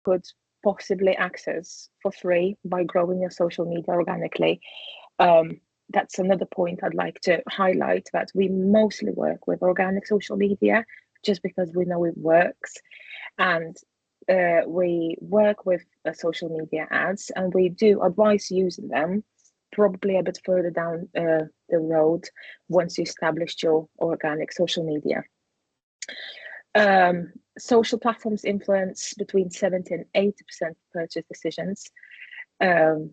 could possibly access for free by growing your social media organically. Um, that's another point I'd like to highlight, that we mostly work with organic social media just because we know it works. And we work with social media ads, and we do advise using them probably a bit further down the road once you established your organic social media. Social platforms influence between 70 and 80% of purchase decisions, um,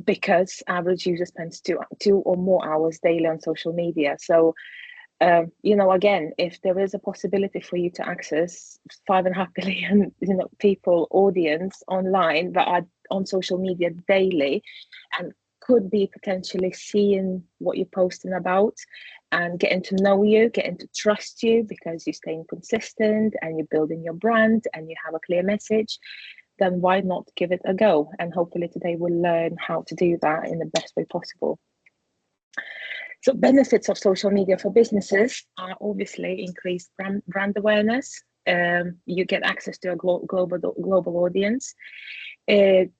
because average user spends two or more hours daily on social media. So again, if there is a possibility for you to access 5.5 billion, people audience online that are on social media daily and could be potentially seeing what you're posting about and getting to know you, getting to trust you because you're staying consistent and you're building your brand and you have a clear message, then why not give it a go? And hopefully today we'll learn how to do that in the best way possible. So benefits of social media for businesses are obviously increased brand awareness. You get access to a global audience. It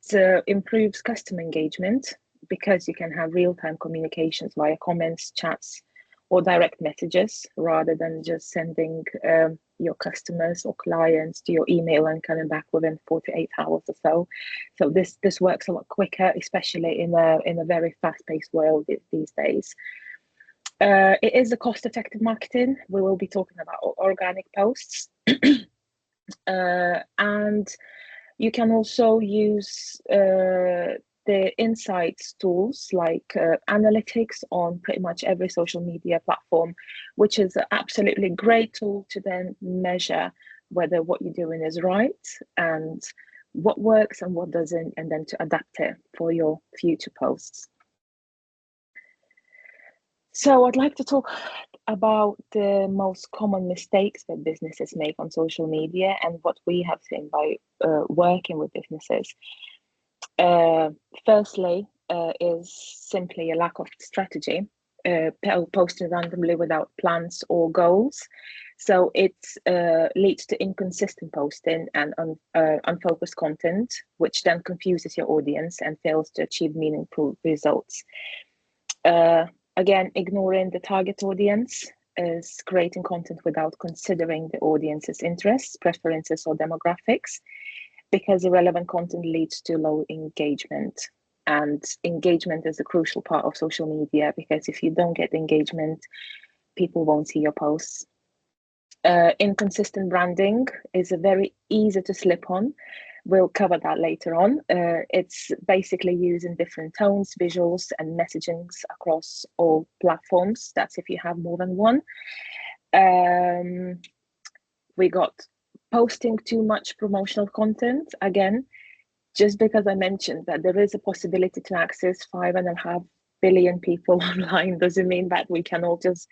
improves customer engagement because you can have real-time communications via comments, chats, or direct messages rather than just sending your customers or clients to your email and coming back within 48 hours or so. So this works a lot quicker, especially in a very fast-paced world these days. It is a cost-effective marketing. We will be talking about organic posts. And you can also use the insights tools like analytics on pretty much every social media platform, which is an absolutely great tool to then measure whether what you're doing is right and what works and what doesn't, and then to adapt it for your future posts. So I'd like to talk about the most common mistakes that businesses make on social media and what we have seen by working with businesses. Firstly, is simply a lack of strategy, posting randomly without plans or goals. So it leads to inconsistent posting and unfocused content, which then confuses your audience and fails to achieve meaningful results. Again, ignoring the target audience is creating content without considering the audience's interests, preferences, or demographics, because irrelevant content leads to low engagement. And engagement is a crucial part of social media, because if you don't get engagement, people won't see your posts. Inconsistent branding is a very easy to slip on. We'll cover that later on. It's basically using different tones, visuals, and messagings across all platforms. That's if you have more than one. We got posting too much promotional content. Again, just because I mentioned that there is a possibility to access 5.5 billion people online doesn't mean that we can all just,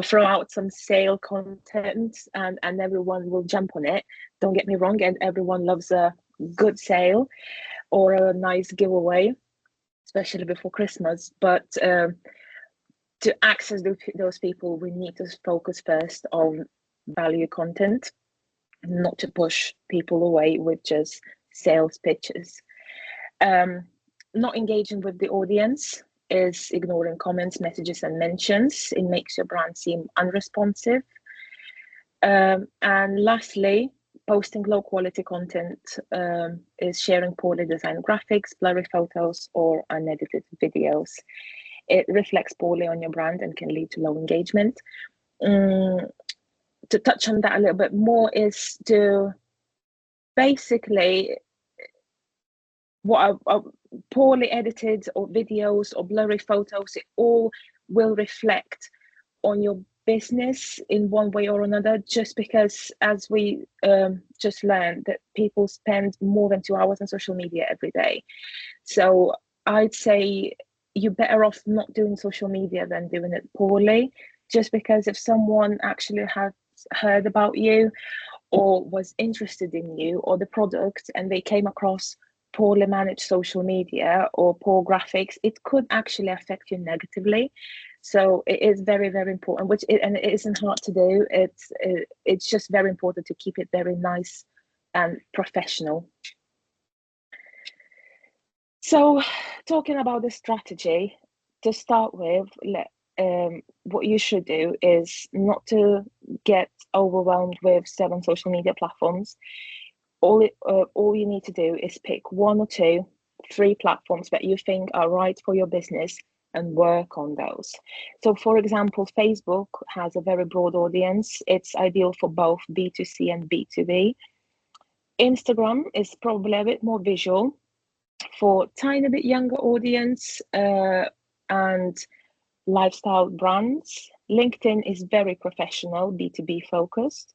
throw out some sale content and everyone will jump on it. Don't get me wrong, and everyone loves a good sale or a nice giveaway, especially before Christmas. But to access those people, we need to focus first on value content, not to push people away with just sales pitches. Not engaging with the audience is ignoring comments, messages, and mentions. It makes your brand seem unresponsive. And lastly, posting low quality content is sharing poorly designed graphics, blurry photos, or unedited videos. It reflects poorly on your brand and can lead to low engagement. To touch on that a little bit more is to basically what are poorly edited or videos or blurry photos, it all will reflect on your business in one way or another, just because, as we just learned, that people spend more than 2 hours on social media every day. So I'd say you're better off not doing social media than doing it poorly, just because if someone actually has heard about you or was interested in you or the product and they came across poorly managed social media or poor graphics, it could actually affect you negatively. So it is very, very important, and it isn't hard to do. It's just very important to keep it very nice, and professional. So talking about the strategy, to start with, what you should do is not to get overwhelmed with 7 social media platforms. All you need to do is pick 1 or 2, 3 platforms that you think are right for your business and work on those. So for example, Facebook has a very broad audience. It's ideal for both B2C and B2B. Instagram is probably a bit more visual for tiny bit younger audience and lifestyle brands. LinkedIn is very professional, B2B focused.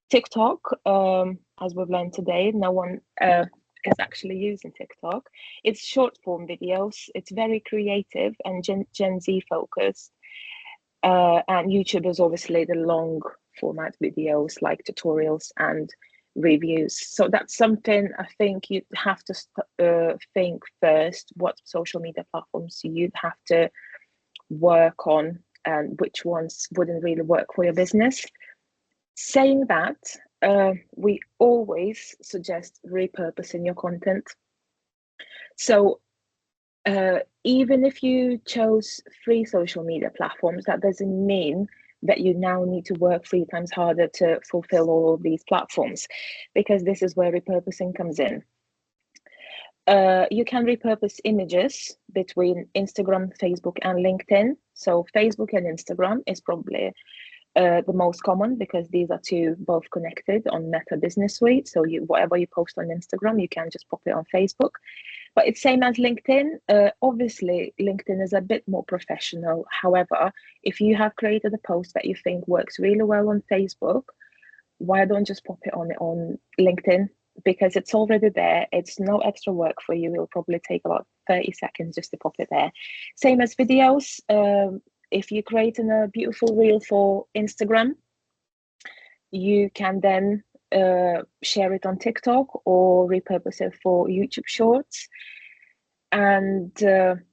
TikTok, as we've learned today, no one is actually using TikTok. It's short form videos. It's very creative and Gen Z focused. And YouTube is obviously the long format videos like tutorials and reviews. So that's something I think you'd have to think first, what social media platforms you'd have to work on and which ones wouldn't really work for your business. Saying that, we always suggest repurposing your content. So even if you chose 3 social media platforms, that doesn't mean that you now need to work 3 times harder to fulfill all of these platforms, because this is where repurposing comes in. You can repurpose images between Instagram, Facebook, and LinkedIn. So Facebook and Instagram is probably the most common, because these are 2 both connected on Meta Business Suite. So whatever you post on Instagram, you can just pop it on Facebook. But it's same as LinkedIn. Obviously, LinkedIn is a bit more professional. However, if you have created a post that you think works really well on Facebook, why don't just pop it on LinkedIn? Because it's already there. It's no extra work for you. It'll probably take about 30 seconds just to pop it there. Same as videos. If you're creating a beautiful reel for Instagram, you can then share it on TikTok or repurpose it for YouTube Shorts. And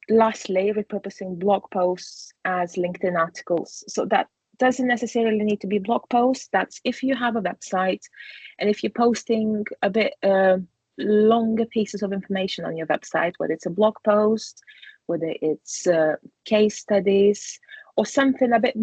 lastly, repurposing blog posts as LinkedIn articles. So that doesn't necessarily need to be blog posts. That's if you have a website and if you're posting a bit longer pieces of information on your website, whether it's a blog post, whether it's case studies, or something a bit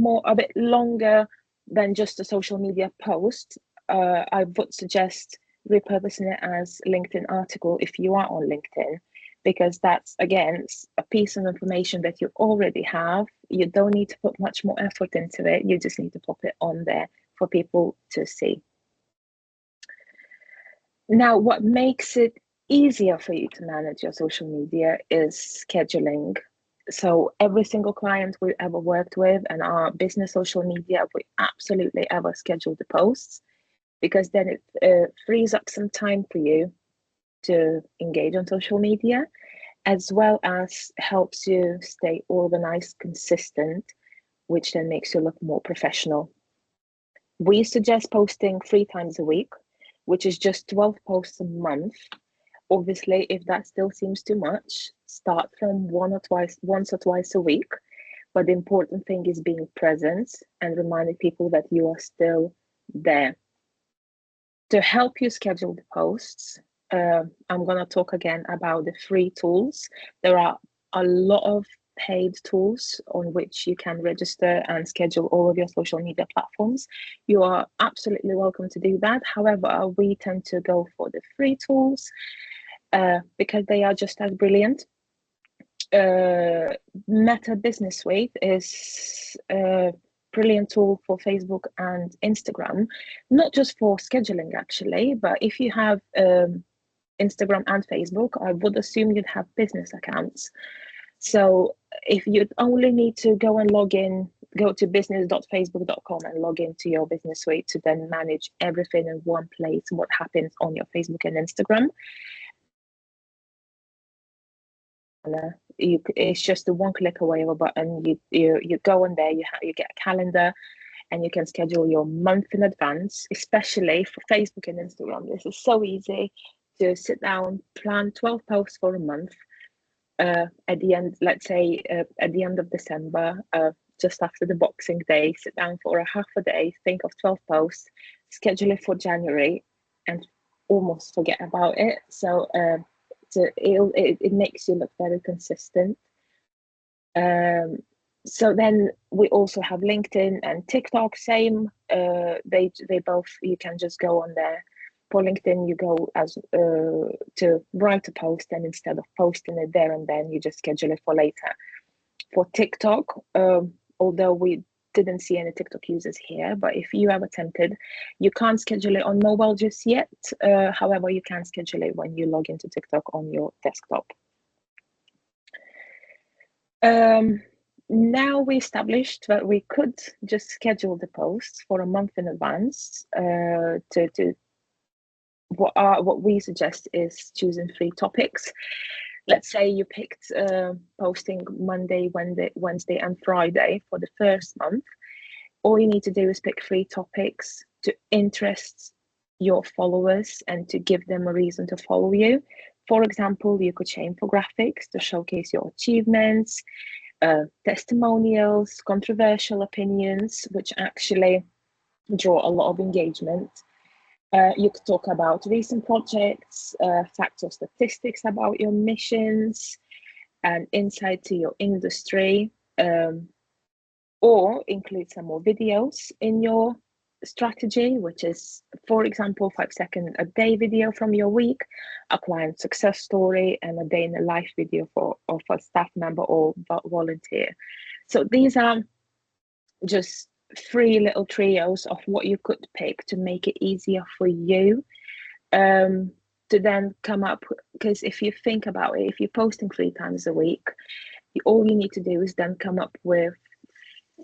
longer than just a social media post, I would suggest repurposing it as LinkedIn article if you are on LinkedIn, because that's, again, a piece of information that you already have. You don't need to put much more effort into it. You just need to pop it on there for people to see. Now, what makes it easier for you to manage your social media is scheduling. So every single client we ever worked with and our business social media, we absolutely ever schedule the posts, because then it frees up some time for you to engage on social media, as well as helps you stay organized, consistent, which then makes you look more professional. We suggest posting 3 times a week, which is just 12 posts a month. Obviously, if that still seems too much, start from once or twice a week. But the important thing is being present and reminding people that you are still there. To help you schedule the posts, I'm going to talk again about the free tools. There are a lot of paid tools on which you can register and schedule all of your social media platforms. You are absolutely welcome to do that. However, we tend to go for the free tools because they are just as brilliant. Meta Business Suite is a brilliant tool for Facebook and Instagram, not just for scheduling actually, but if you have Instagram and Facebook, I would assume you'd have business accounts. So if you'd only need to go and log in, go to business.facebook.com and log into your business suite to then manage everything in one place, what happens on your Facebook and Instagram. It's just a one click away of a button. You go on there, you get a calendar, and you can schedule your month in advance. Especially for Facebook and Instagram, this is so easy to sit down, plan 12 posts for a month. At the end, let's say at the end of December, just after the Boxing Day, sit down for a half a day, think of 12 posts, schedule it for January, and almost forget about it. So it makes you look very consistent. So then we also have LinkedIn and TikTok. Same. They both, you can just go on there. For LinkedIn, you go as to write a post, and instead of posting it there and then, you just schedule it for later. For TikTok, although we didn't see any TikTok users here, but if you have attempted, you can't schedule it on mobile just yet. However, you can schedule it when you log into TikTok on your desktop. Now we established that we could just schedule the posts for a month in advance. What we suggest is choosing 3 topics. Let's say you picked posting Monday, Wednesday, and Friday for the first month. All you need to do is pick 3 topics to interest your followers and to give them a reason to follow you. For example, you could share infographics to showcase your achievements, testimonials, controversial opinions, which actually draw a lot of engagement. You could talk about recent projects, facts or statistics about your missions, and insight to your industry, or include some more videos in your strategy, which is, for example, 5-second a day video from your week, a client success story, and a day in a life video of a staff member or volunteer. So these are just 3 little trios of what you could pick to make it easier for you to then come up, because if you think about it, if you're posting 3 times a week, all you need to do is then come up with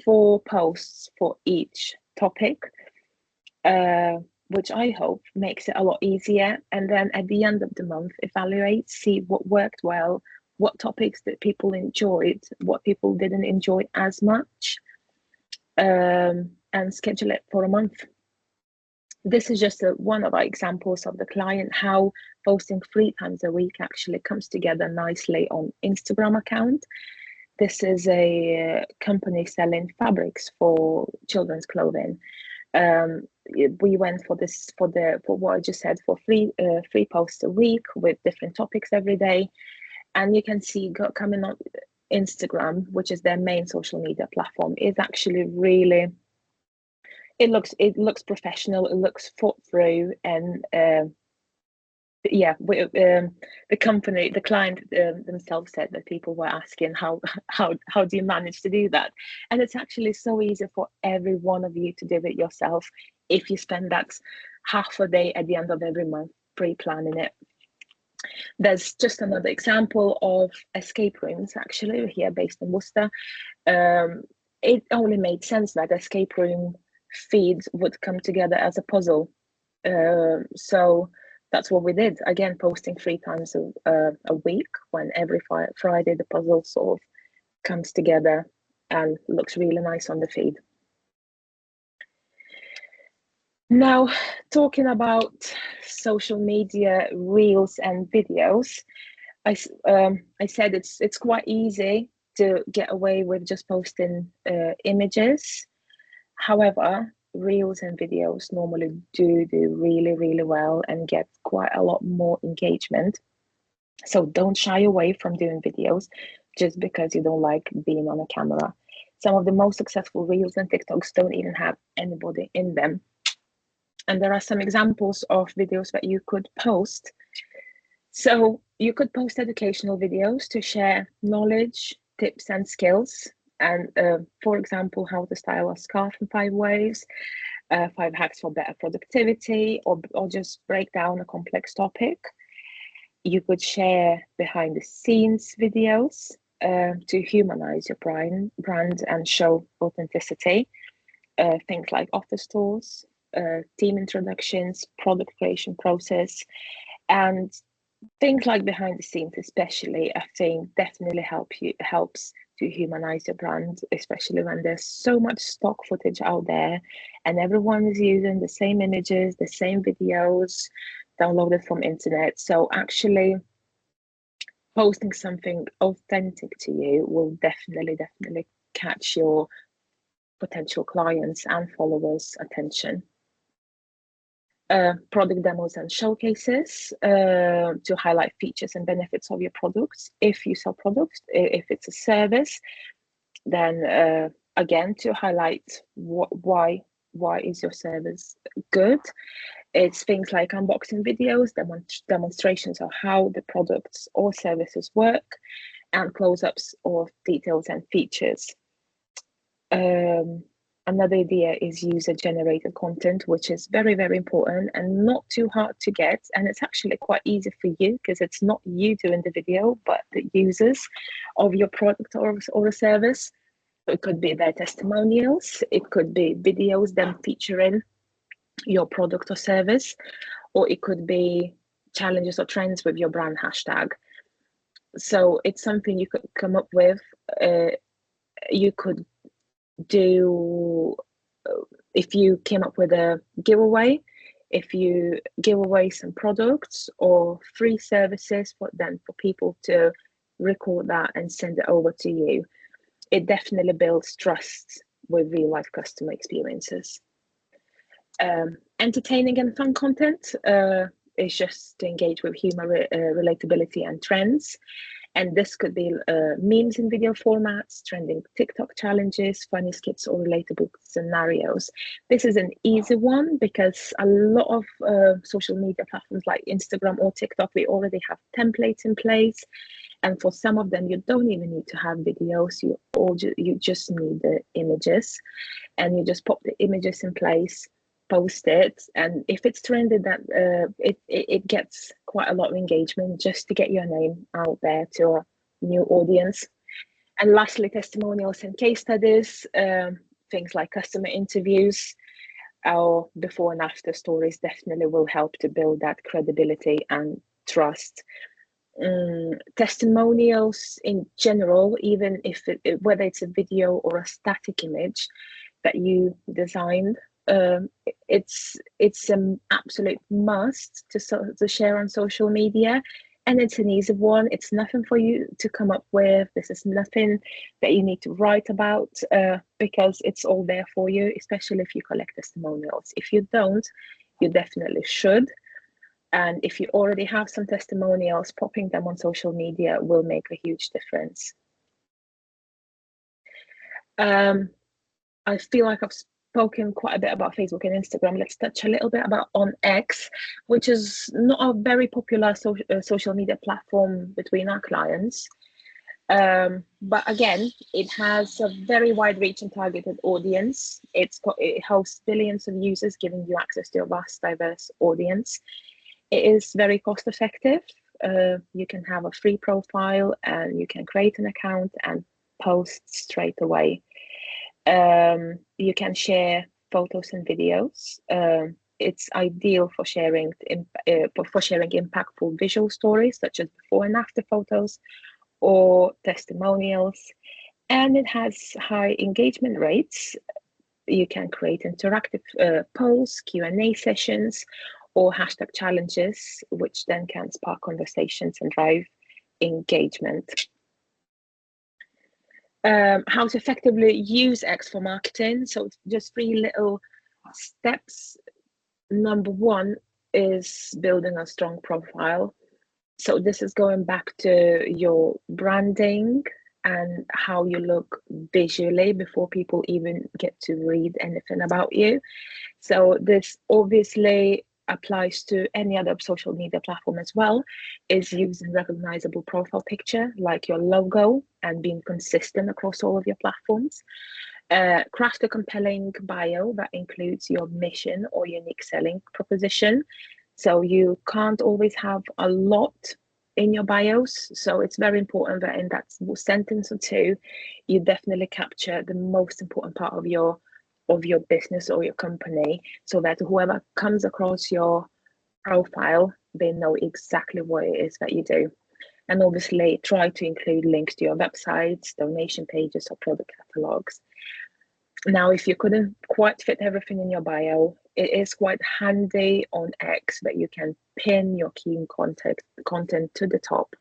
4 posts for each topic, which I hope makes it a lot easier. And then at the end of the month, evaluate, see what worked well, what topics that people enjoyed, what people didn't enjoy as much, and schedule it for a month. This is just one of our examples of the client, how posting 3 times a week actually comes together nicely on Instagram account. This is a company selling fabrics for children's clothing. We went for this, for what I just said, for 3 posts a week with different topics every day. And you can see coming on Instagram, which is their main social media platform, is actually really, it looks professional, it looks thought through, and yeah, the client themselves said that people were asking how do you manage to do that, and it's actually so easy for every one of you to do it yourself if you spend that half a day at the end of every month pre-planning it. There's just another example of escape rooms, actually, here based in Worcester. It only made sense that escape room feeds would come together as a puzzle. So that's what we did. Again, posting 3 times a week, when every Friday the puzzle sort of comes together and looks really nice on the feed. Now, talking about social media reels and videos, I said it's quite easy to get away with just posting images. However, reels and videos normally do really, really well and get quite a lot more engagement. So don't shy away from doing videos just because you don't like being on a camera. Some of the most successful reels and TikToks don't even have anybody in them. And there are some examples of videos that you could post. So you could post educational videos to share knowledge, tips, and skills. And for example, how to style a scarf in 5 ways, 5 hacks for better productivity, or just break down a complex topic. You could share behind the scenes videos to humanize your brand and show authenticity. Things like office tours, team introductions, product creation process, and things like behind the scenes, especially, I think definitely helps to humanize your brand, especially when there's so much stock footage out there and everyone is using the same images, the same videos downloaded from internet. So actually posting something authentic to you will definitely catch your potential clients and followers' attention. product demos and showcases to highlight features and benefits of your products. If you sell products, if it's a service, then again to highlight why is your service good. It's things like unboxing videos, demonstrations of how the products or services work, and close-ups of details and features. Another idea is user-generated content, which is very, very important and not too hard to get. And it's actually quite easy for you because it's not you doing the video, but the users of your product or a service. It could be their testimonials, it could be videos them featuring your product or service, or it could be challenges or trends with your brand hashtag. So it's something you could come up with. You could do, if you came up with a giveaway, if you give away some products or free services for people to record that and send it over to you, it definitely builds trust with real life customer experiences. Entertaining and fun content is just to engage with humor, relatability and trends. And this could be memes in video formats, trending TikTok challenges, funny skits, or relatable scenarios. This is an easy one because a lot of social media platforms like Instagram or TikTok, we already have templates in place. And for some of them, you don't even need to have videos. You just need the images, and you just pop the images in place, post it, and if it's trended, that it gets quite a lot of engagement just to get your name out there to a new audience. And lastly, testimonials and case studies, things like customer interviews or before and after stories definitely will help to build that credibility and trust. Testimonials in general, even if whether it's a video or a static image that you designed, it's an absolute must to share on social media, and it's an easy one. It's nothing for you to come up with. This is nothing that you need to write about because it's all there for you, especially if you collect testimonials. If you don't, you definitely should. And if you already have some testimonials, popping them on social media will make a huge difference. I feel like I've spoken quite a bit about Facebook and Instagram. Let's touch a little bit about on X, which is not a very popular social media platform between our clients. But again, it has a very wide reach and targeted audience. It hosts billions of users, giving you access to a vast, diverse audience. It is very cost effective. You can have a free profile and you can create an account and post straight away. You can share photos and videos. It's ideal for sharing impactful visual stories such as before and after photos or testimonials. And it has high engagement rates. You can create interactive polls, Q&A sessions, or hashtag challenges, which then can spark conversations and drive engagement. How to effectively use X for marketing. So just 3 little steps. Number 1 is building a strong profile. So this is going back to your branding and how you look visually before people even get to read anything about you. So this obviously applies to any other social media platform as well, is using recognizable profile picture like your logo and being consistent across all of your platforms. Craft a compelling bio that includes your mission or unique selling proposition. So you can't always have a lot in your bios. So it's very important that in that sentence or 2, you definitely capture the most important part of your business or your company, so that whoever comes across your profile, they know exactly what it is that you do. And obviously try to include links to your websites, donation pages, or product catalogs. Now, if you couldn't quite fit everything in your bio, it is quite handy on X that you can pin your key content to the top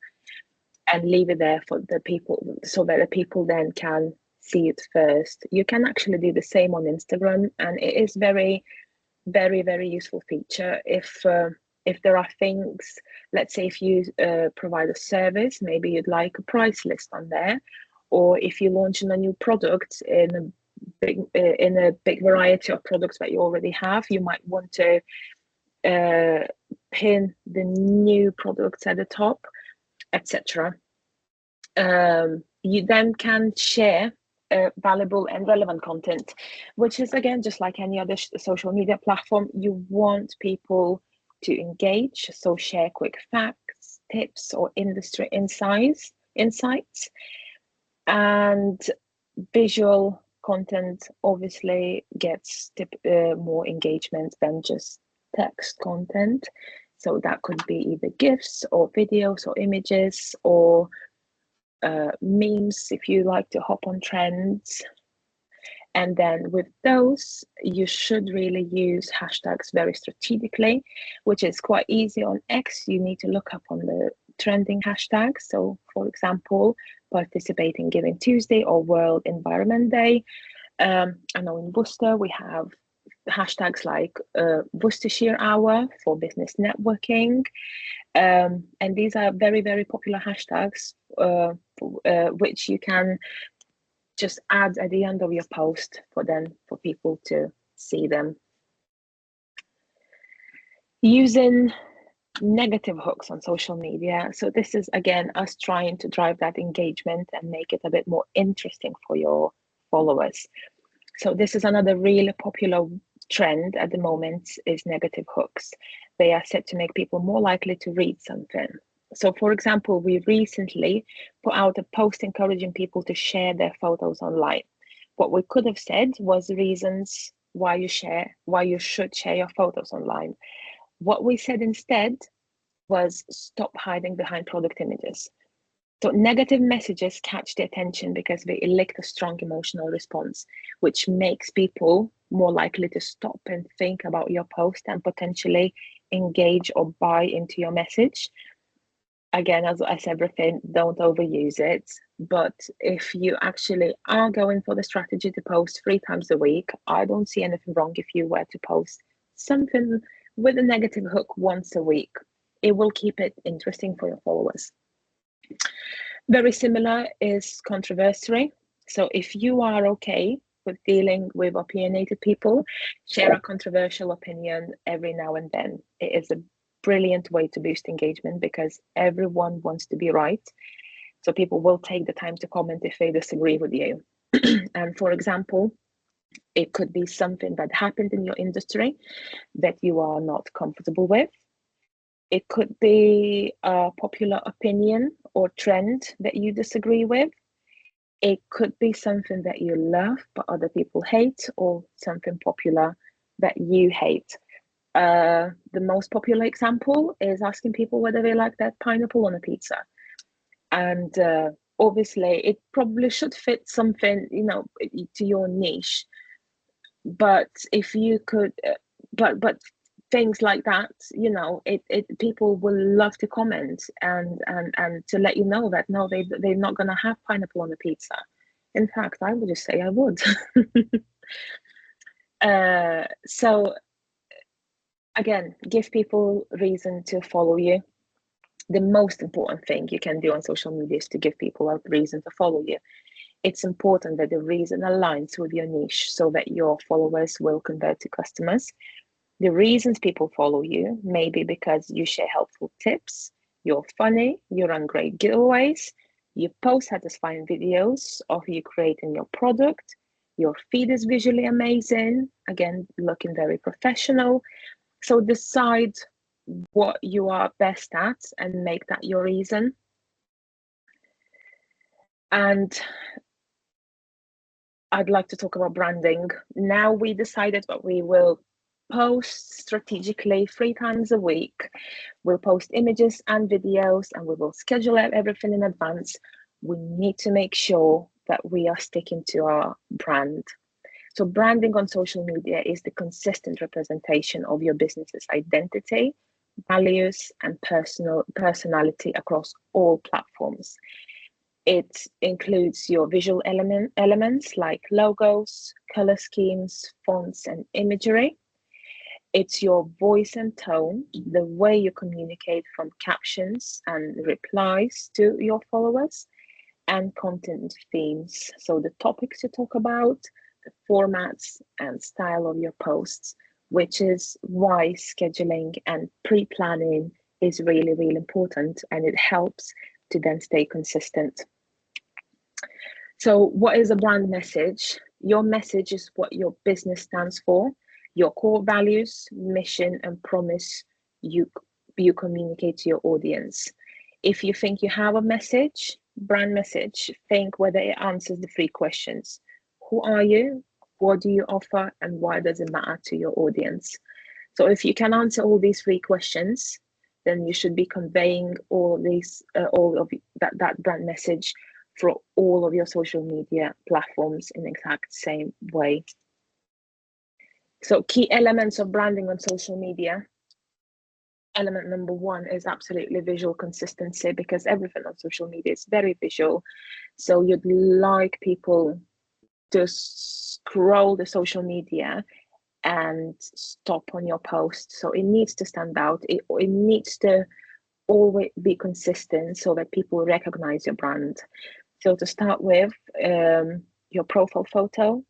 and leave it there for the people, so that the people then can see it first. You can actually do the same on Instagram, and it is very very, very useful feature if there are things, let's say if you provide a service, maybe you'd like a price list on there, or if you launch a new product in a big variety of products that you already have, you might want to pin the new products at the top, etc. You then can share valuable and relevant content, which is again just like any other social media platform. You want people to engage, so share quick facts, tips, or industry insights, and visual content obviously gets more engagement than just text content. So that could be either GIFs or videos or images or memes if you like to hop on trends. And then with those, you should really use hashtags very strategically, which is quite easy on X. You need to look up on the trending hashtags. So for example, participate in Giving Tuesday or World Environment Day. I know in Worcester we have hashtags like Worcestershire Hour for business networking. And these are very, very popular hashtags, which you can just add at the end of your post for people to see them. Using negative hooks on social media. So this is again us trying to drive that engagement and make it a bit more interesting for your followers. So this is another really popular trend at the moment, is negative hooks. They are said to make people more likely to read something. So for example, we recently put out a post encouraging people to share their photos online. What we could have said was reasons why you should share your photos online. What we said instead was stop hiding behind product images. So negative messages catch the attention because they elicit a strong emotional response, which makes people more likely to stop and think about your post and potentially engage or buy into your message. Again, as everything, don't overuse it. But if you actually are going for the strategy to post 3 times a week, I don't see anything wrong if you were to post something with a negative hook once a week. It will keep it interesting for your followers. Very similar is controversy. So if you are okay with dealing with opinionated people, share a controversial opinion every now and then. It is a brilliant way to boost engagement because everyone wants to be right. So people will take the time to comment if they disagree with you. And for example, it could be something that happened in your industry that you are not comfortable with. It could be a popular opinion or trend that you disagree with. It could be something that you love but other people hate, or something popular that you hate. The most popular example is asking people whether they like that pineapple on a pizza. And obviously it probably should fit something, to your niche. But if you could, but things like that, people will love to comment and to let you know that no, they're not going to have pineapple on the pizza. In fact, I would just say I would. So again, give people reason to follow you. The most important thing you can do on social media is to give people a reason to follow you. It's important that the reason aligns with your niche so that your followers will convert to customers. The reasons people follow you may be because you share helpful tips, you're funny, you run great giveaways, you post satisfying videos of you creating your product, your feed is visually amazing, again, looking very professional. So decide what you are best at and make that your reason. And I'd like to talk about branding. Now we decided that we will post strategically 3 times a week. We'll post images and videos and we will schedule everything in advance. We need to make sure that we are sticking to our brand. So branding on social media is the consistent representation of your business's identity, values, and personality across all platforms. It includes your visual elements like logos, color schemes, fonts, and imagery. It's your voice and tone, the way you communicate from captions and replies to your followers, and content themes. So the topics you talk about, the formats and style of your posts, which is why scheduling and pre-planning is really, really important, and it helps to then stay consistent. So what is a brand message? Your message is what your business stands for, your core values, mission, and promise you communicate to your audience. If you think you have a message, brand message, think whether it answers the three questions. Who are you? What do you offer? And why does it matter to your audience? So if you can answer all these three questions, then you should be conveying all of that brand message for all of your social media platforms in the exact same way. So key elements of branding on social media. Element number one is absolutely visual consistency, because everything on social media is very visual. So you'd like people to scroll the social media and stop on your post. So it needs to stand out. It needs to always be consistent so that people recognize your brand. So to start with, your profile photo,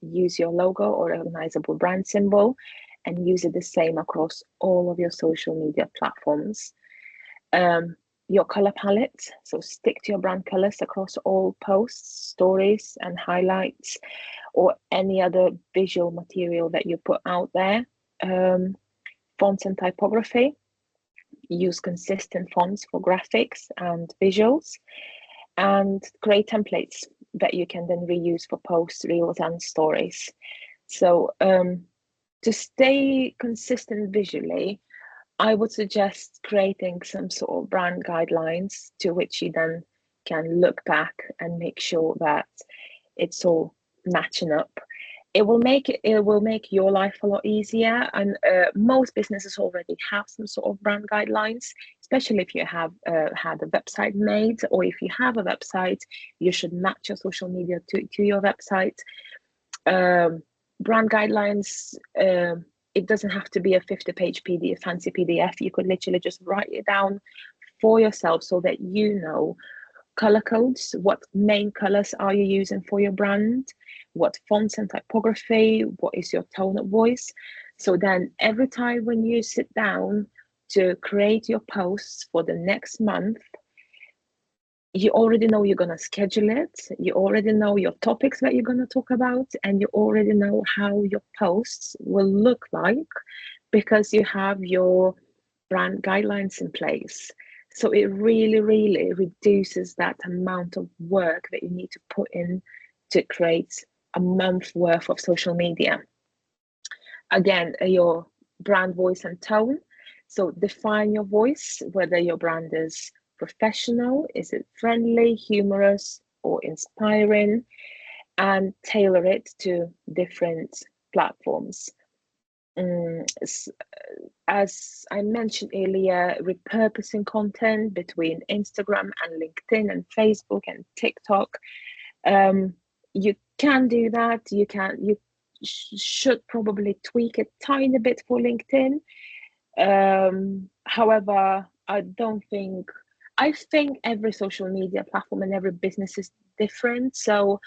use your logo or recognizable brand symbol, and use it the same across all of your social media platforms. Your color palette, so stick to your brand colors across all posts, stories, and highlights, or any other visual material that you put out there. Fonts and typography, use consistent fonts for graphics and visuals, and create templates that you can then reuse for posts, reels, and stories. So to stay consistent visually, I would suggest creating some sort of brand guidelines to which you then can look back and make sure that it's all matching up. It will make your life a lot easier, and most businesses already have some sort of brand guidelines, especially if you have had a website made, or if you have a website, you should match your social media to your website. Brand guidelines, it doesn't have to be a 50-page PDF, fancy PDF. You could literally just write it down for yourself so that you know color codes, what main colors are you using for your brand, what fonts and typography, what is your tone of voice. So then every time when you sit down to create your posts for the next month, you already know you're going to schedule it, you already know your topics that you're going to talk about, and you already know how your posts will look like, because you have your brand guidelines in place. So it really, really reduces that amount of work that you need to put in to create a month worth of social media. Again, your brand voice and tone. So define your voice, whether your brand is professional, is it friendly, humorous, or inspiring, and tailor it to different platforms. As I mentioned earlier, repurposing content between Instagram and LinkedIn and Facebook and TikTok. You can do that. You should probably tweak a tiny bit for LinkedIn. However, I think every social media platform and every business is different. So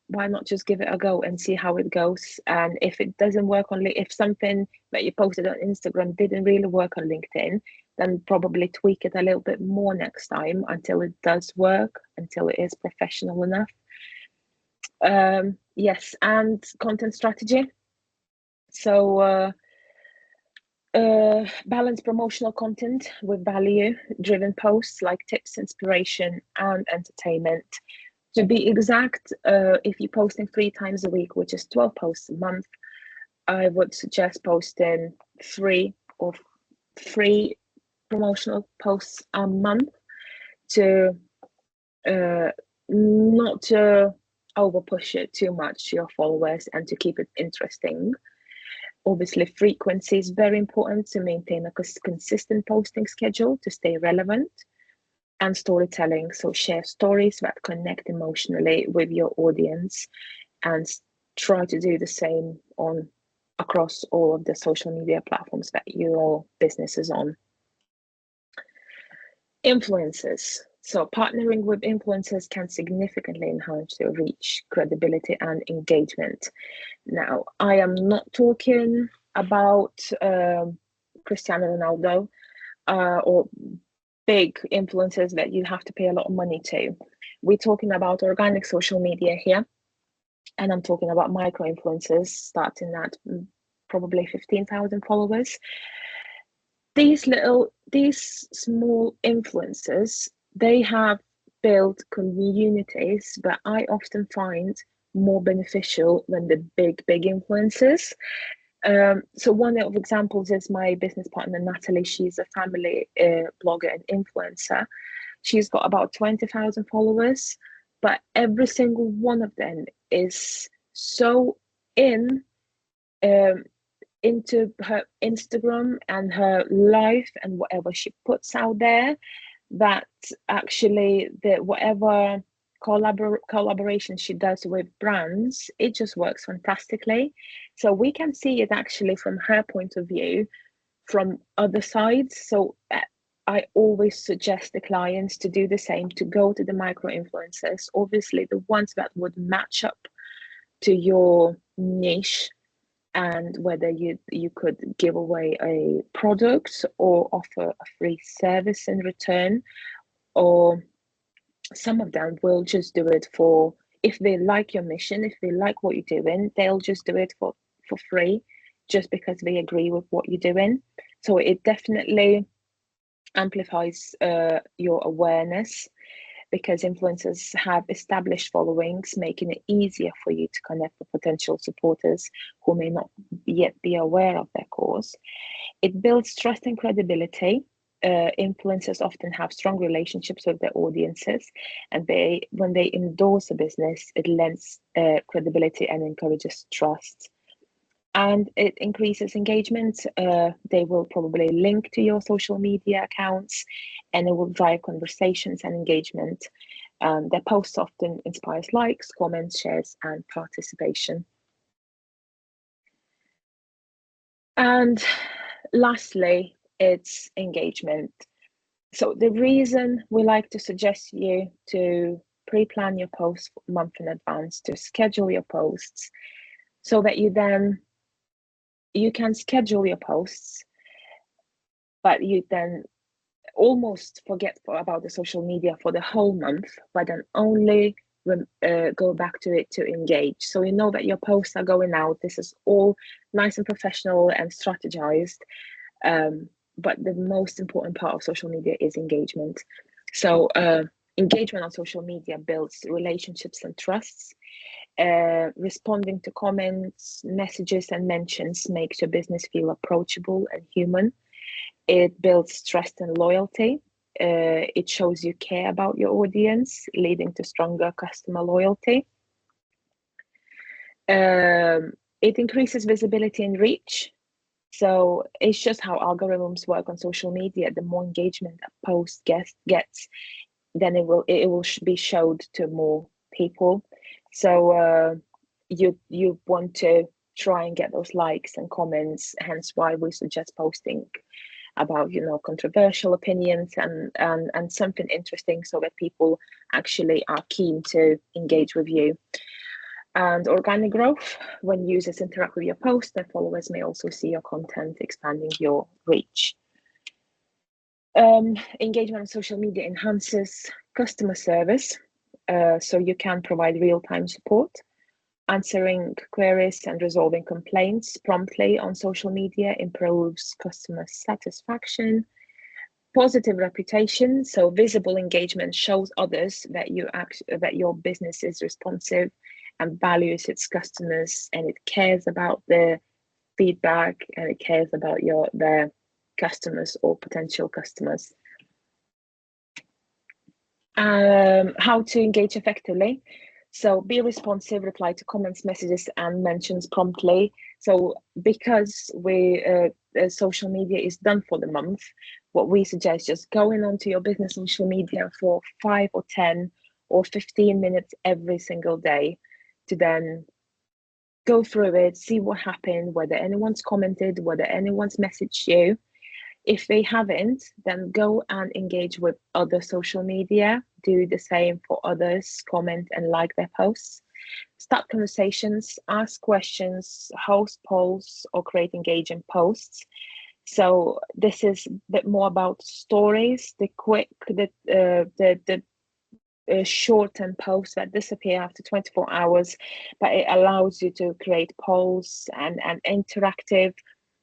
why not just give it a go and see how it goes? And if it doesn't work if something that you posted on Instagram didn't really work on LinkedIn, then probably tweak it a little bit more next time until it does work, until it is professional enough. Yes, and content strategy. So balance promotional content with value-driven posts like tips, inspiration, and entertainment. To be exact, if you're posting 3 times a week, which is 12 posts a month, I would suggest posting 3 promotional posts a month to not to over push it too much to your followers and to keep it interesting. Obviously, frequency is very important to maintain a consistent posting schedule to stay relevant. And storytelling, so share stories that connect emotionally with your audience, and try to do the same on across all of the social media platforms that your business is on. Influencers. So partnering with influencers can significantly enhance your reach, credibility, and engagement. Now, I am not talking about Cristiano Ronaldo or big influencers that you have to pay a lot of money to. We're talking about organic social media here, and I'm talking about micro influencers starting at probably 15,000 followers. These small influencers, they have built communities that I often find more beneficial than the big influencers. So one of examples is my business partner Natalie. She's a family blogger and influencer. She's got about 20,000 followers, but every single one of them is so in into her Instagram and her life and whatever she puts out there, that actually the whatever collaboration she does with brands, it just works fantastically. So we can see it actually from her point of view from other sides. So I always suggest the clients to do the same, to go to the micro influencers, obviously the ones that would match up to your niche, and whether you could give away a product or offer a free service in return, or some of them will just do it for, if they like your mission, if they like what you're doing, they'll just do it for free just because they agree with what you're doing. So it definitely amplifies your awareness, because influencers have established followings, making it easier for you to connect with potential supporters who may not yet be aware of their cause. It builds trust and credibility. Influencers often have strong relationships with their audiences, and when they endorse a business, it lends credibility and encourages trust. And it increases engagement. They will probably link to your social media accounts, and it will drive conversations and engagement. Their posts often inspires likes, comments, shares, and participation. And lastly, it's engagement. So the reason we like to suggest you to pre-plan your posts a month in advance, to schedule your posts, so that you can schedule your posts, but you then almost forget about the social media for the whole month, but then only go back to it to engage. So you know that your posts are going out. This is all nice and professional and strategized. But the most important part of social media is engagement. So engagement on social media builds relationships and trusts. Responding to comments, messages, and mentions makes your business feel approachable and human. It builds trust and loyalty. It shows you care about your audience, leading to stronger customer loyalty. It increases visibility and reach. So it's just how algorithms work on social media. The more engagement a post gets, then it will be showed to more people. So you want to try and get those likes and comments. Hence why we suggest posting about controversial opinions and something interesting, so that people actually are keen to engage with you. And organic growth: when users interact with your post, their followers may also see your content, expanding your reach. Engagement on social media enhances customer service, so you can provide real-time support. Answering queries and resolving complaints promptly on social media improves customer satisfaction. Positive reputation: so visible engagement shows others that that your business is responsive and values its customers, and it cares about their feedback, and it cares about their customers or potential customers. How to engage effectively: so be responsive, reply to comments, messages, and mentions promptly. So because social media is done for the month, what we suggest, just going onto your business social media for 5 or 10 or 15 minutes every single day, to then go through it, see what happened, whether anyone's commented, whether anyone's messaged you. If they haven't, then go and engage with other social media. Do the same for others, comment and like their posts. Start conversations, ask questions, host polls, or create engaging posts. So this is a bit more about stories, the quick, the short-term posts that disappear after 24 hours, but it allows you to create polls and interactive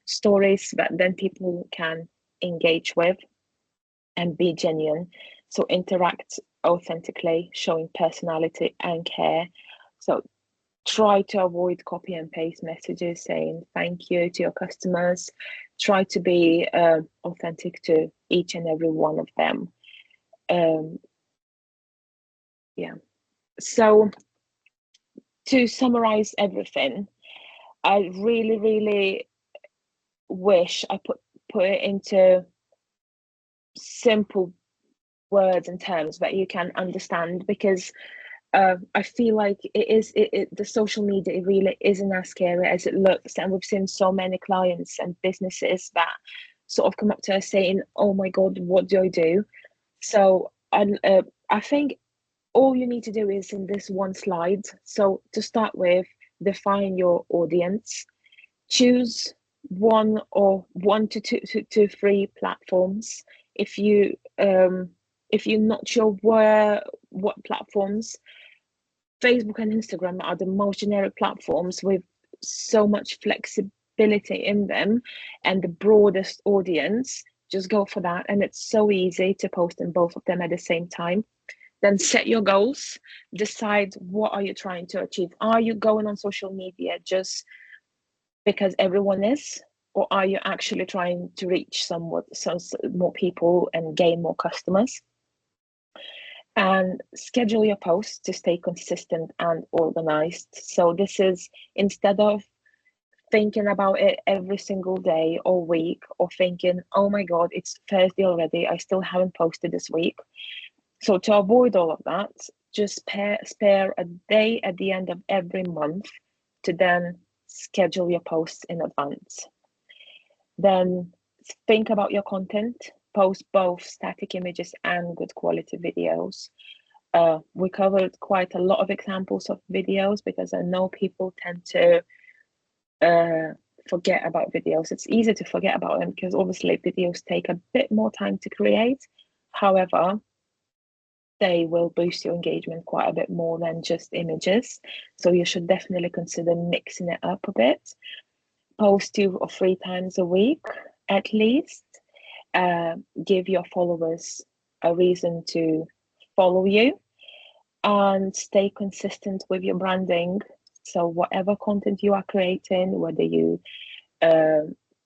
stories that then people can engage with and be genuine. So interact authentically, showing personality and care. So try to avoid copy and paste messages saying thank you to your customers. Try to be authentic to each and every one of them. Yeah. So to summarize everything, I really, really wish I put it into simple words and terms that you can understand, because I feel like the social media, it really isn't as scary as it looks, and we've seen so many clients and businesses that sort of come up to us saying, "Oh my God, what do I do?" So I think all you need to do is in this one slide. So to start with, define your audience, choose one to three platforms. If you if you're not sure what platforms, Facebook and Instagram are the most generic platforms with so much flexibility in them and the broadest audience. Just go for that, and it's so easy to post in both of them at the same time. Then set your goals, decide what are you trying to achieve. Are you going on social media just because everyone is, or are you actually trying to reach some more people and gain more customers? And schedule your posts to stay consistent and organized. So this is, instead of thinking about it every single day or week, or thinking, oh my God, it's Thursday already, I still haven't posted this week. So to avoid all of that, just spare a day at the end of every month to then schedule your posts in advance. Then think about your content, post both static images and good quality videos. We covered quite a lot of examples of videos because I know people tend to forget about videos. It's easy to forget about them because obviously videos take a bit more time to create. However, they will boost your engagement quite a bit more than just images. So you should definitely consider mixing it up a bit. Post 2 or 3 times a week at least. Give your followers a reason to follow you, and stay consistent with your branding. So whatever content you are creating, whether you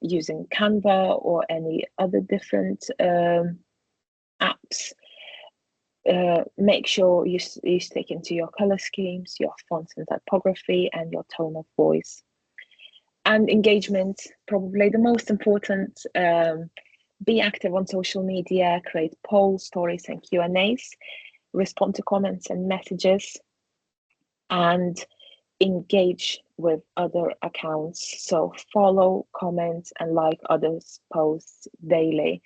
using Canva or any other different apps, make sure you stick into your color schemes, your fonts and typography, and your tone of voice. And engagement, probably the most important. Be active on social media, create polls, stories, and Q&As, respond to comments and messages, and engage with other accounts. So follow, comment, and like others' posts daily.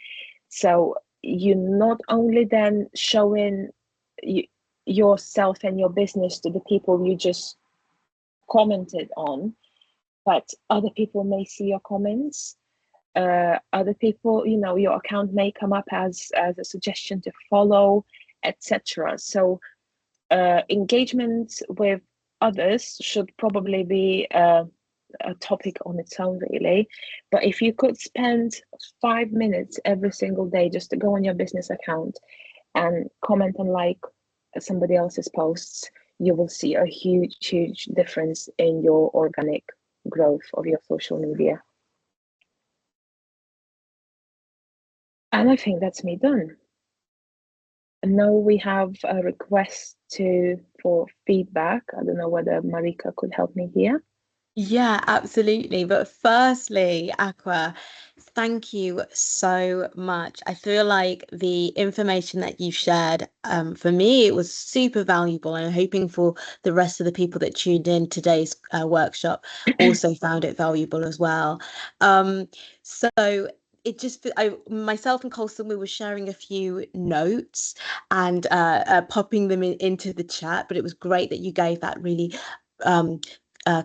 So you not only then showing yourself and your business to the people you just commented on, but other people may see your comments. Other people, your account may come up as a suggestion to follow, etc. So engagement with others should probably be a topic on its own, really. But if you could spend 5 minutes every single day just to go on your business account and comment and like somebody else's posts, you will see a huge difference in your organic growth of your social media. And I think that's me done. And now we have a request for feedback. I don't know whether Marika could help me here. Yeah, absolutely. But firstly, Aqua, thank you so much. I feel like the information that you shared, for me, it was super valuable. And I'm hoping for the rest of the people that tuned in today's workshop also found it valuable as well. So it just, myself and Colson, we were sharing a few notes and popping them into the chat, but it was great that you gave that really um,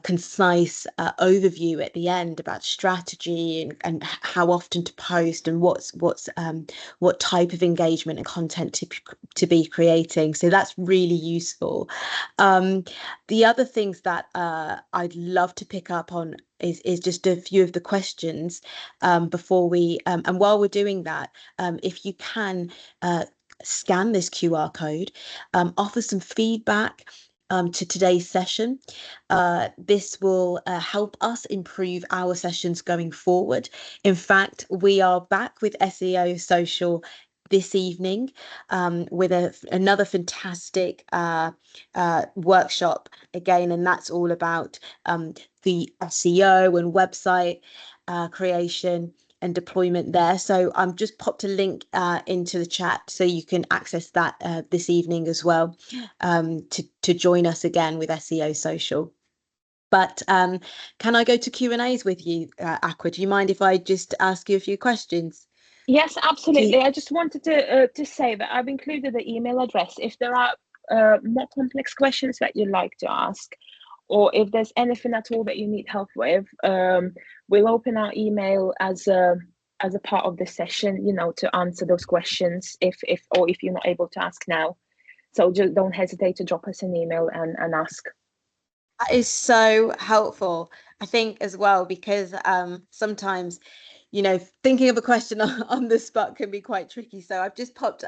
concise overview at the end about strategy and how often to post and what type of engagement and content to be creating. So that's really useful. Um, the other things that I'd love to pick up on is just a few of the questions before we and while we're doing that, if you can scan this QR code, offer some feedback to today's session. This will help us improve our sessions going forward. In fact, we are back with SEO Social this evening with another fantastic workshop again, and that's all about the SEO and website creation and deployment there. So I'm just popped a link into the chat so you can access that this evening as well, to join us again with SEO Social. But can I go to Q&As with you, Aqua? Do you mind if I just ask you a few questions? Yes, Do you- absolutely. I just wanted to say that I've included the email address. If there are more complex questions that you'd like to ask, or if there's anything at all that you need help with, we'll open our email as a part of the session, to answer those questions if you're not able to ask now. So just don't hesitate to drop us an email and ask. That is so helpful. I think as well, because sometimes thinking of a question on the spot can be quite tricky. So I've just popped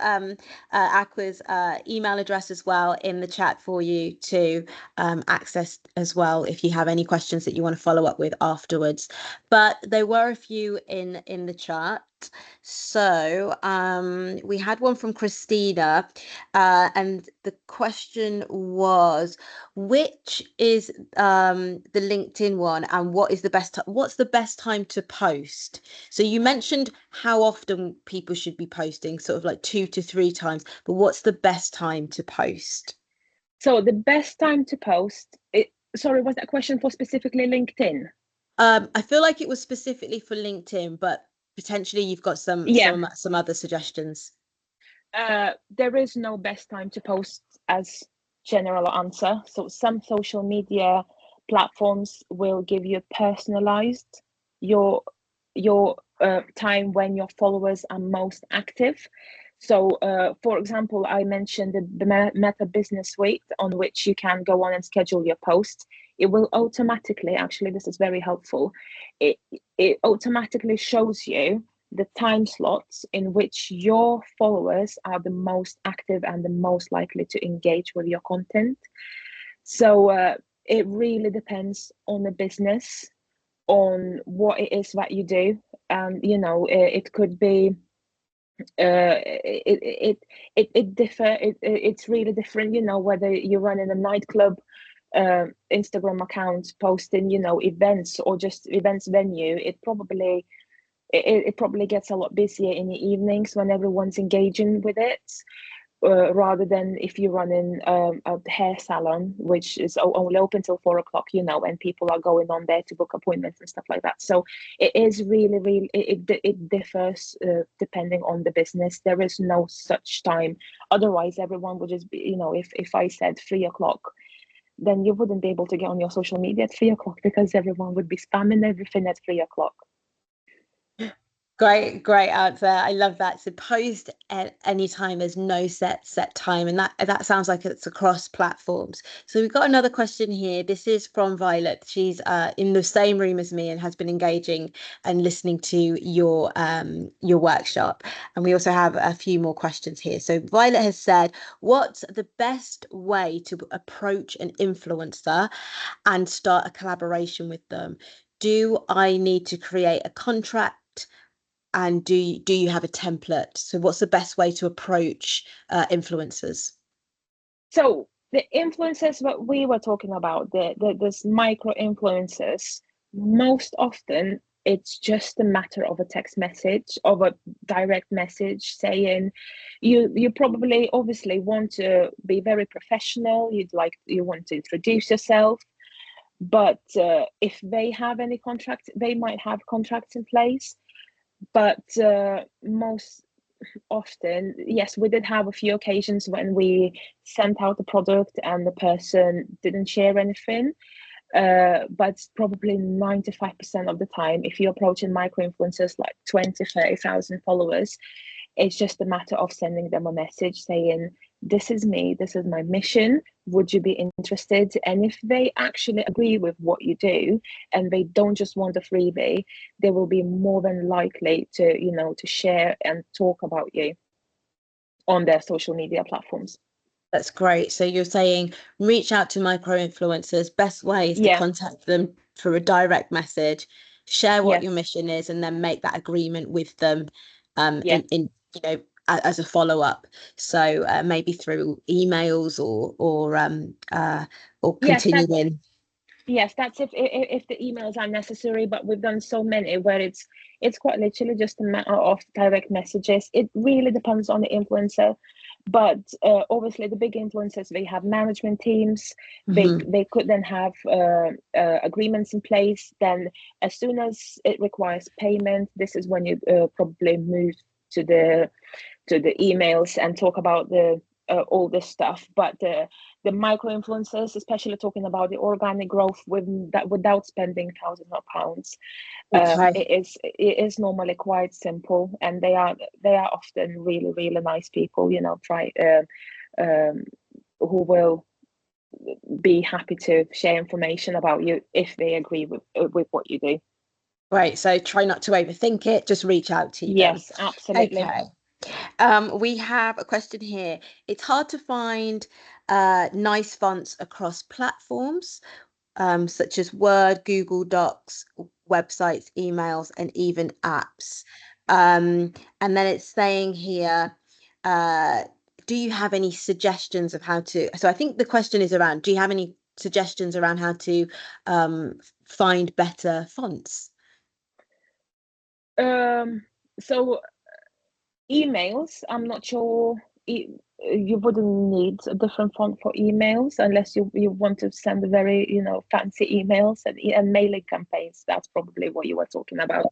Aqua's email address as well in the chat for you to access as well if you have any questions that you want to follow up with afterwards. But there were a few in the chat. So we had one from Christina, and the question was, which is the LinkedIn one, and what's the best time to post? So you mentioned how often people should be posting, sort of like 2 to 3 times, but what's the best time to post? So the best time to post it, sorry, was that question for specifically LinkedIn? I feel like it was specifically for LinkedIn, but potentially you've got Yeah. some other suggestions. There is no best time to post as general answer. So some social media platforms will give you personalized your time when your followers are most active. So, for example, I mentioned the Meta Business Suite on which you can go on and schedule your posts. It will automatically, actually, this is very helpful. It it automatically shows you the time slots in which your followers are the most active and the most likely to engage with your content. So it really depends on the business, on what it is that you do. It could be it's really different, whether you're running a nightclub Instagram account posting, events or just events venue. It probably gets a lot busier in the evenings when everyone's engaging with it, rather than if you're running a hair salon, which is only open till 4 o'clock, and people are going on there to book appointments and stuff like that. So it is really, really, it differs depending on the business. There is no such time. Otherwise, everyone would just be, if I said 3 o'clock, then you wouldn't be able to get on your social media at 3 o'clock because everyone would be spamming everything at 3 o'clock. Great answer. I love that. So post at any time. There's no set time, and that sounds like it's across platforms. So we've got another question here. This is from Violet. She's in the same room as me and has been engaging and listening to your workshop. And we also have a few more questions here. So Violet has said, "What's the best way to approach an influencer and start a collaboration with them? Do I need to create a contract? And do you have a template? So what's the best way to approach influencers?" So The influencers, what we were talking about, this micro influencers, most often it's just a matter of a text message, of a direct message saying, you probably obviously want to be very professional, you want to introduce yourself, but if they have any contract, they might have contracts in place, but most often, yes, we did have a few occasions when we sent out the product and the person didn't share anything. But probably 95% of the time, if you're approaching micro influencers like 20, 30,000 followers, it's just a matter of sending them a message saying, this is me, this is my mission, would you be interested? And if they actually agree with what you do and they don't just want a freebie, they will be more than likely to, to share and talk about you on their social media platforms. That's great. So you're saying reach out to micro influencers. Best way is to contact them through a direct message, share what your mission is, and then make that agreement with them in as a follow-up. So maybe through emails or continuing. Yes, that's if the emails are necessary, but we've done so many where it's quite literally just a matter of direct messages. It really depends on the influencer, but obviously the big influencers, they have management teams. They could then have agreements in place. Then as soon as it requires payment, this is when you probably move to the emails and talk about the all this stuff. But the micro influencers, especially talking about the organic growth without spending thousands of pounds, it is normally quite simple, and they are often really, really nice people, who will be happy to share information about you if they agree with what you do. Right, so try not to overthink it, just reach out to them. Yes, absolutely. Okay. We have a question here. It's hard to find nice fonts across platforms, such as Word, Google Docs, websites, emails, and even apps. And then it's saying here, do you have any suggestions of how to? So I think the question is around, do you have any suggestions around how to find better fonts? So emails, I'm not sure you wouldn't need a different font for emails unless you want to send very fancy emails and mailing campaigns. That's probably what you were talking about.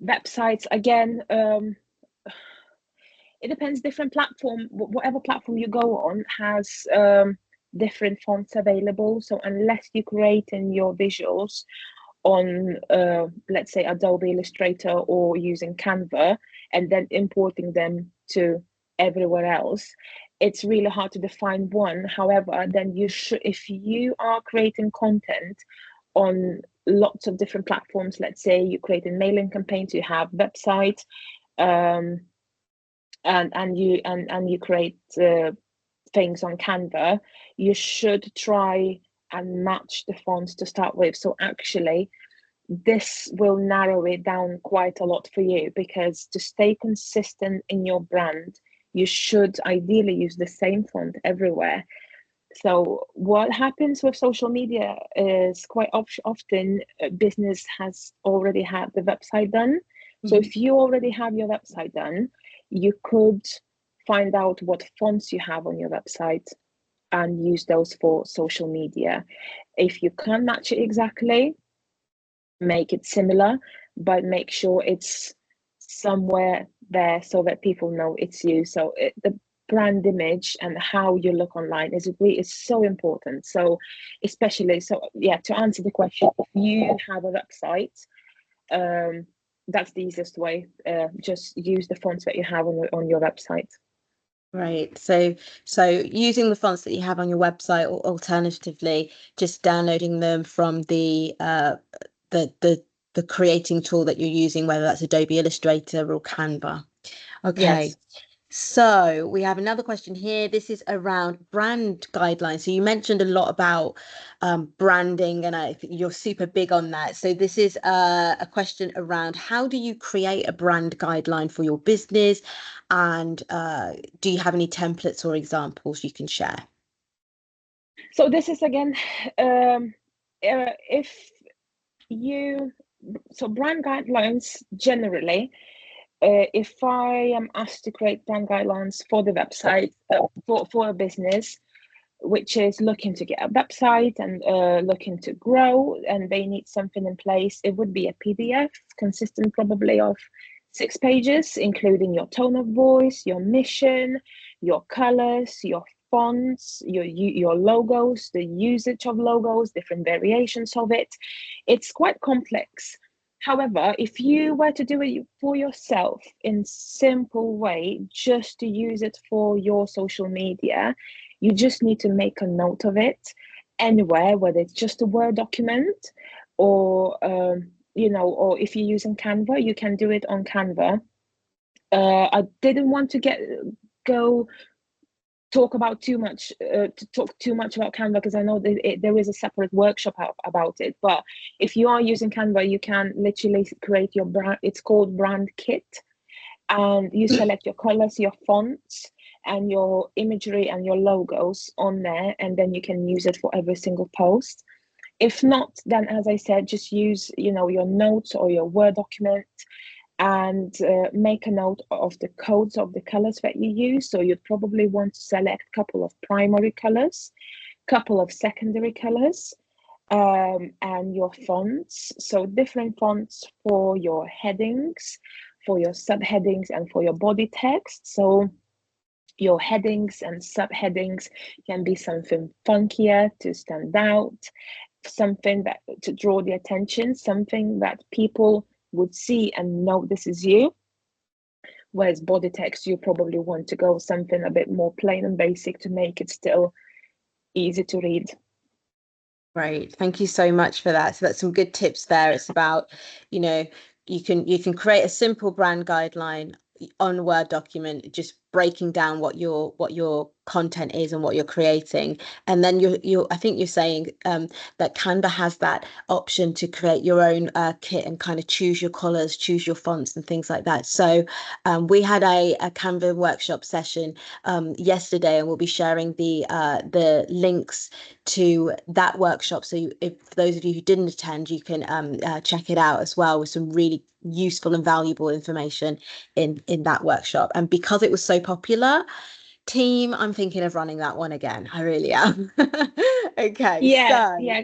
Websites, again, it depends. Different platform, whatever platform you go on has different fonts available. So unless you create in your visuals on let's say Adobe Illustrator or using Canva and then importing them to everywhere else, it's really hard to define one. However, then you should, if you are creating content on lots of different platforms, let's say you create a mailing campaigns, you have websites, and you create things on Canva, you should try and match the fonts to start with. So actually this will narrow it down quite a lot for you, because to stay consistent in your brand, you should ideally use the same font everywhere. So what happens with social media is quite often business has already had the website done. So if you already have your website done, you could find out what fonts you have on your website and use those for social media. If you can't match it exactly, make it similar, but make sure it's somewhere there so that people know it's you. So the brand image and how you look online is so important. So especially, to answer the question, if you have a website, that's the easiest way. Just use the fonts that you have on your website. Right. So using the fonts that you have on your website, or alternatively, just downloading them from the creating tool that you're using, whether that's Adobe Illustrator or Canva. Okay. Yes. So we have another question here. This is around brand guidelines. So you mentioned a lot about branding, and I think you're super big on that. So this is a question around how do you create a brand guideline for your business, and do you have any templates or examples you can share? So this is again, if you, so brand guidelines generally, if I am asked to create brand guidelines for the website, for a business which is looking to get a website and looking to grow, and they need something in place, it would be a PDF consisting probably of 6 pages, including your tone of voice, your mission, your colors, your fonts, your logos, the usage of logos, different variations of it. It's quite complex. However, if you were to do it for yourself in simple way, just to use it for your social media, you just need to make a note of it anywhere, whether it's just a Word document or or if you're using Canva, you can do it on Canva. I didn't want to go talk about too much about Canva, because I know that there is a separate workshop about it. But if you are using Canva, you can literally create your brand. It's called Brand Kit, and you select your colors, your fonts, and your imagery and your logos on there, and then you can use it for every single post. If not, then as I said, just use your notes or your Word document, and make a note of the codes of the colors that you use. So you'd probably want to select a couple of primary colors, couple of secondary colors, and your fonts. So different fonts for your headings, for your subheadings, and for your body text. So your headings and subheadings can be something funkier to stand out, something that to draw the attention, something that people would see and know this is you. Whereas body text, you probably want to go something a bit more plain and basic to make it still easy to read. Great. Thank you so much for that. So that's some good tips there. It's about, you can create a simple brand guideline on a Word document, just breaking down what your content is and what you're creating. And then I think you're saying that Canva has that option to create your own kit and kind of choose your colors, choose your fonts and things like that. So we had a Canva workshop session yesterday, and we'll be sharing the links to that workshop. So if for those of you who didn't attend, you can check it out as well, with some really useful and valuable information in that workshop. And because it was so popular, team, I'm thinking of running that one again. I really am. Okay, Yeah, so yeah.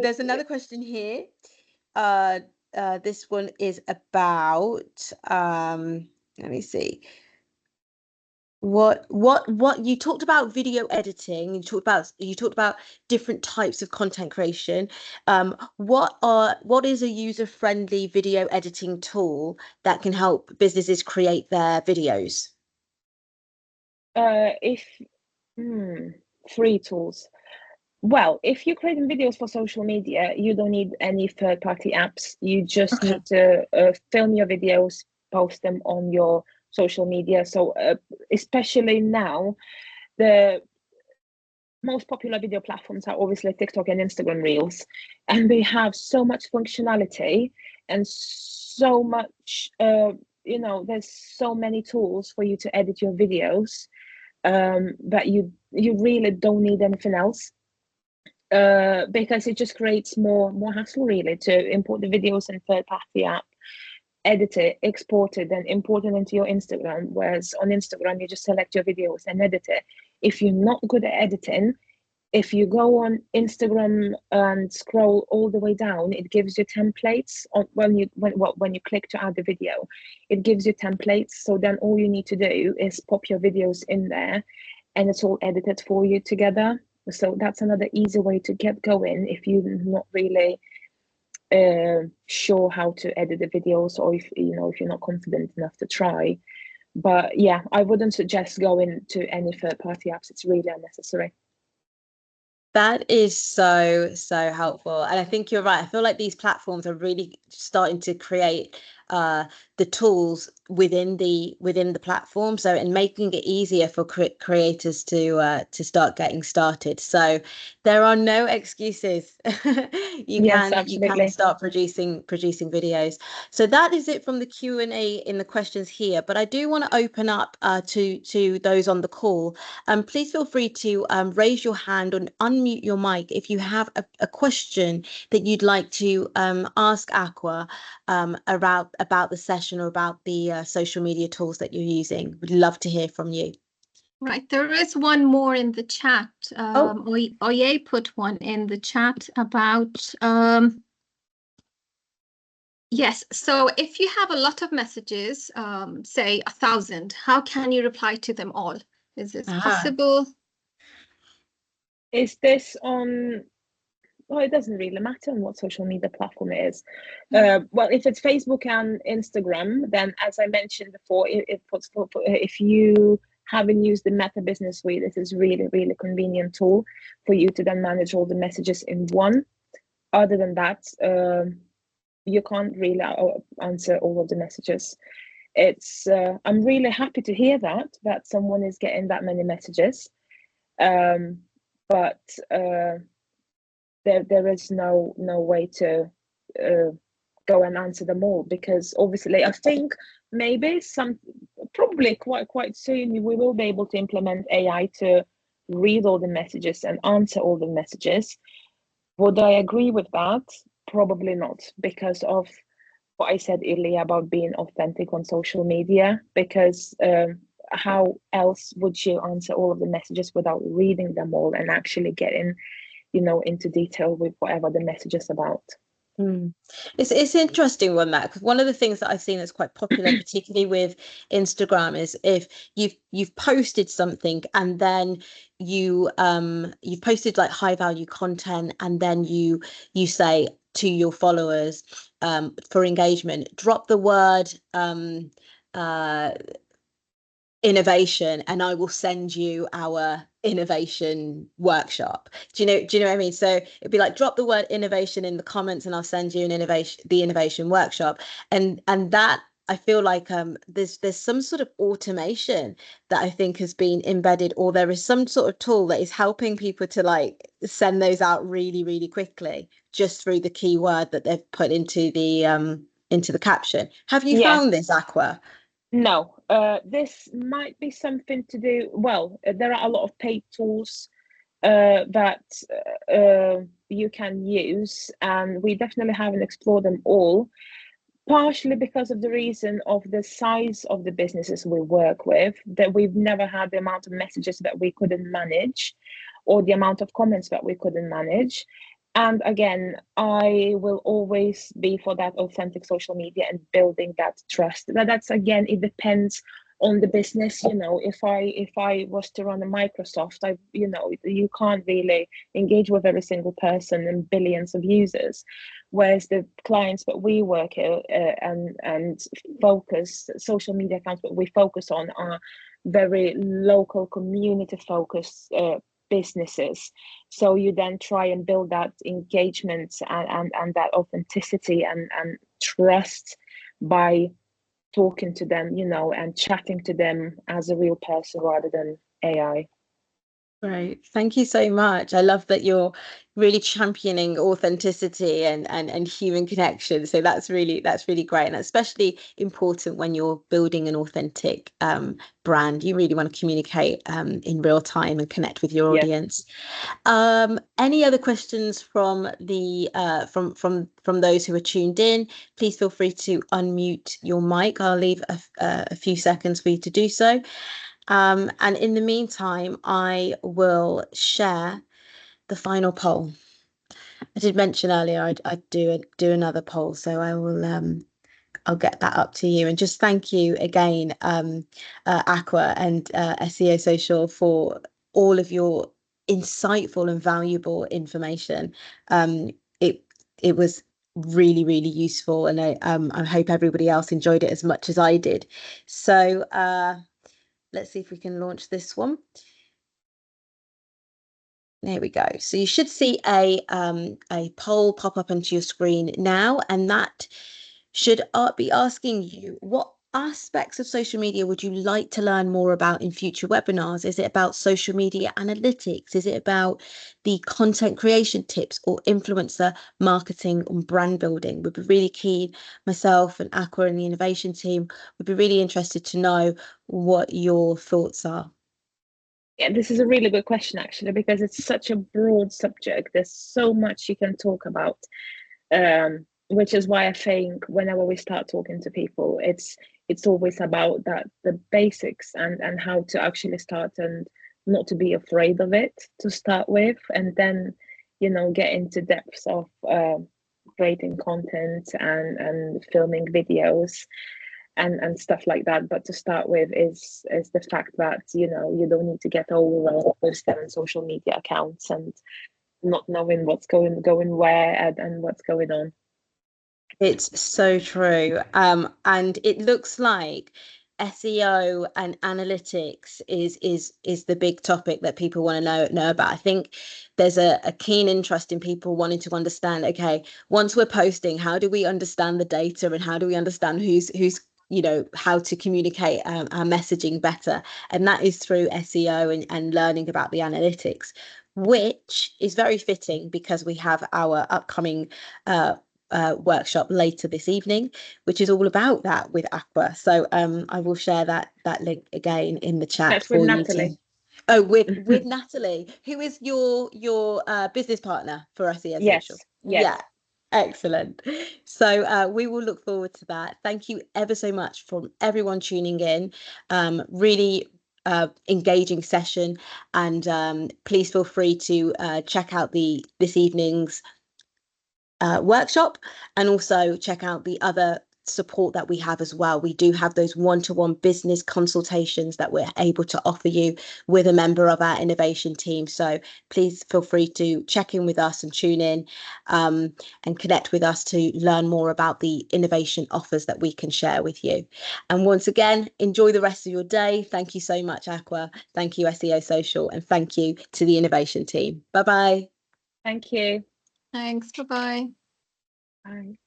there's another question here. This one is about let me see. What you talked about video editing, you talked about different types of content creation. What is a user-friendly video editing tool that can help businesses create their videos? If free tools. Well, if you're creating videos for social media, you don't need any third-party apps. You just Okay. need to film your videos, post them on your social media. So especially now, the most popular video platforms are obviously TikTok and Instagram Reels, and they have so much functionality and so much, there's so many tools for you to edit your videos, that you really don't need anything else, because it just creates more hassle really to import the videos in third-party app, edit it, export it, then import it into your Instagram. Whereas on Instagram, you just select your videos and edit it. If you're not good at editing, if you go on Instagram and scroll all the way down, it gives you templates on when you click to add the video, it gives you templates. So then all you need to do is pop your videos in there, and it's all edited for you together. So that's another easy way to get going if you're not really sure how to edit the videos, or if you're not confident enough to try. But yeah, I wouldn't suggest going to any third-party apps. It's really unnecessary. That is so helpful. And I think you're right. I feel like these platforms are really starting to create the tools within the platform, so and making it easier for creators to start getting started. So there are no excuses. Yes, You can absolutely. start producing videos. So that is it from the Q&A in the questions here, but I do want to open up to those on the call. Please feel free to raise your hand and unmute your mic if you have a question that you'd like to ask Aqua about the session or about the social media tools that you're using. We'd love to hear from you. Right, there is one more in the chat. Oye put one in the chat about yes. So if you have a lot of messages, say 1,000, how can you reply to them all? Is this possible? Is this on? Well, it doesn't really matter on what social media platform it is. Well, if it's Facebook and Instagram, then as I mentioned before, if you haven't used the Meta Business Suite, this is really, really convenient tool for you to then manage all the messages in one. Other than that, you can't really answer all of the messages. It's I'm really happy to hear that someone is getting that many messages, but there is no way to go and answer them all, because obviously I think maybe probably quite soon we will be able to implement AI to read all the messages and answer all the messages. Would I agree with that? Probably not, because of what I said earlier about being authentic on social media, because how else would you answer all of the messages without reading them all and actually getting into detail with whatever the message is about? It's an interesting one, that, because one of the things that I've seen that's quite popular, particularly with Instagram, is if you've posted something and then you've posted like high value content, and then you say to your followers for engagement, drop the word innovation and I will send you our innovation workshop. Do you know what I mean? So it'd be like, drop the word innovation in the comments and I'll send you the innovation workshop. And that, I feel like there's some sort of automation that I think has been embedded, or there is some sort of tool that is helping people to like send those out really, really quickly, just through the keyword that they've put into the caption. Have you found this, Aqua? No, this might be something to do. Well, there are a lot of paid tools that you can use, and we definitely haven't explored them all, partially because of the reason of the size of the businesses we work with, that we've never had the amount of messages that we couldn't manage, or the amount of comments that we couldn't manage. And again, I will always be for that authentic social media and building that trust. That's again, it depends on the business. If I was to run a Microsoft, you can't really engage with every single person and billions of users. Whereas the clients that we work and focus social media accounts that we focus on are very local, community focused businesses. So you then try and build that engagement and that authenticity and trust by talking to them, and chatting to them as a real person rather than AI. Right. Thank you so much. I love that you're really championing authenticity and human connection. So that's really great. And especially important when you're building an authentic brand. You really want to communicate in real time and connect with your audience. Any other questions from the from those who are tuned in? Please feel free to unmute your mic. I'll leave a few seconds for you to do so. And in the meantime, I will share the final poll. I did mention earlier I'd do another poll, so I will I'll get that up to you. And just thank you again, Aqua and SEO Social, for all of your insightful and valuable information. It was really, really useful, and I hope everybody else enjoyed it as much as I did. So let's see if we can launch this one. There we go. So you should see a poll pop up onto your screen now, and that should be asking you, what aspects of social media would you like to learn more about in future webinars? Is it about social media analytics? Is it about the content creation tips or influencer marketing and brand building? We'd be really keen, myself and Aqua and the innovation team would be really interested to know what your thoughts are. Yeah, this is a really good question, actually, because it's such a broad subject. There's so much you can talk about, which is why I think whenever we start talking to people, it's always about the basics and how to actually start, and not to be afraid of it to start with, and then get into depths of creating content and filming videos and stuff like that. But to start with is the fact that you don't need to get overwhelmed with 7 social media accounts and not knowing what's going where and what's going on. It's so true. And it looks like SEO and analytics is the big topic that people want to know about. I think there's a keen interest in people wanting to understand, okay, once we're posting, how do we understand the data and how do we understand who's how to communicate our messaging better? And that is through SEO and learning about the analytics, which is very fitting because we have our upcoming workshop later this evening, which is all about that with Aqua. So I will share that link again in the chat. That's for with you Natalie. with Natalie, who is your business partner for SEO Social. Yes. Yeah, excellent. So we will look forward to that. Thank you ever so much from everyone tuning in. Really engaging session, and please feel free to check out this evening's workshop, and also check out the other support that we have as well. We do have those one-to-one business consultations that we're able to offer you with a member of our innovation team. So please feel free to check in with us and tune in and connect with us to learn more about the innovation offers that we can share with you. And once again, enjoy the rest of your day. Thank you so much, Aqua. Thank you, SEO Social, and thank you to the innovation team. Bye-bye. Thank you. Thanks. Bye-bye. Bye.